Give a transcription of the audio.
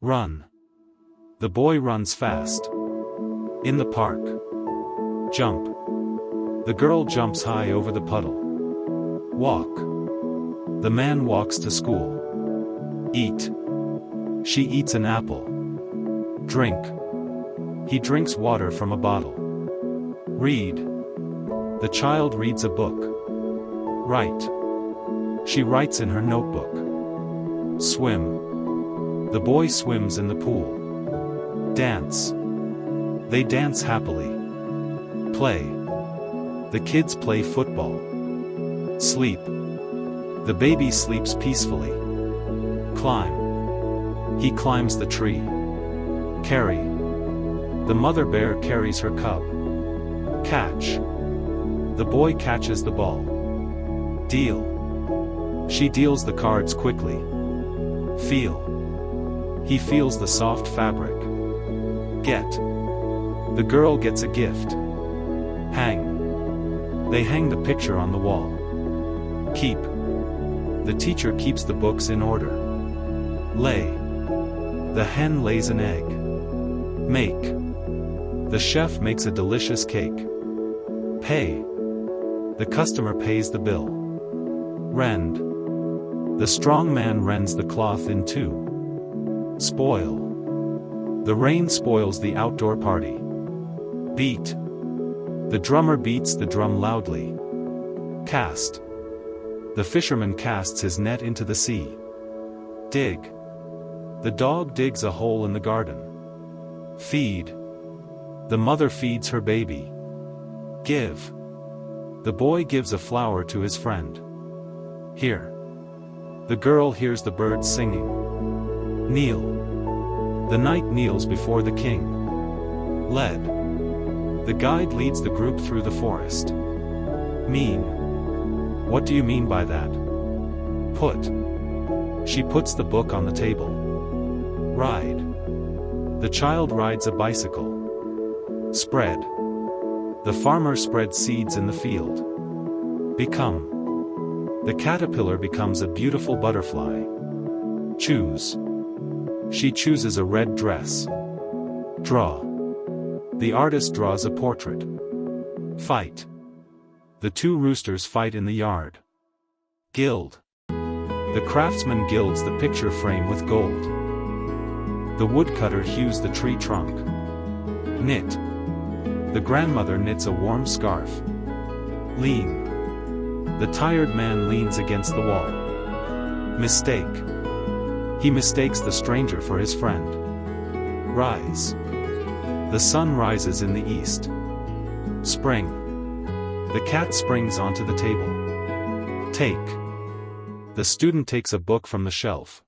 Run. The boy runs fast. In the park. Jump. The girl jumps high over the puddle. Walk. The man walks to school. Eat. She eats an apple. Drink. He drinks water from a bottle. Read. The child reads a book. Write. She writes in her notebook. Swim. The boy swims in the pool. Dance. They dance happily. Play. The kids play football. Sleep. The baby sleeps peacefully. Climb. He climbs the tree. Carry. The mother bear carries her cub. Catch. The boy catches the ball. Deal. She deals the cards quickly. Feel. He feels the soft fabric. Get. The girl gets a gift. Hang. They hang the picture on the wall. Keep. The teacher keeps the books in order. Lay. The hen lays an egg. Make. The chef makes a delicious cake. Pay. The customer pays the bill. Rend. The strong man rends the cloth in two. Spoil. The rain spoils the outdoor party. Beat. The drummer beats the drum loudly. Cast. The fisherman casts his net into the sea. Dig. The dog digs a hole in the garden. Feed. The mother feeds her baby. Give. The boy gives a flower to his friend. Hear. The girl hears the birds singing. Kneel. The knight kneels before the king. Led. The guide leads the group through the forest. Mean. What do you mean by that? Put. She puts the book on the table. Ride. The child rides a bicycle. Spread. The farmer spreads seeds in the field. Become. The caterpillar becomes a beautiful butterfly. Choose. She chooses a red dress. Draw. The artist draws a portrait. Fight. The two roosters fight in the yard. Gild. The craftsman gilds the picture frame with gold. The woodcutter hews the tree trunk. Knit. The grandmother knits a warm scarf. Lean. The tired man leans against the wall. Mistake. He mistakes the stranger for his friend. Rise. The sun rises in the east. Spring. The cat springs onto the table. Take. The student takes a book from the shelf.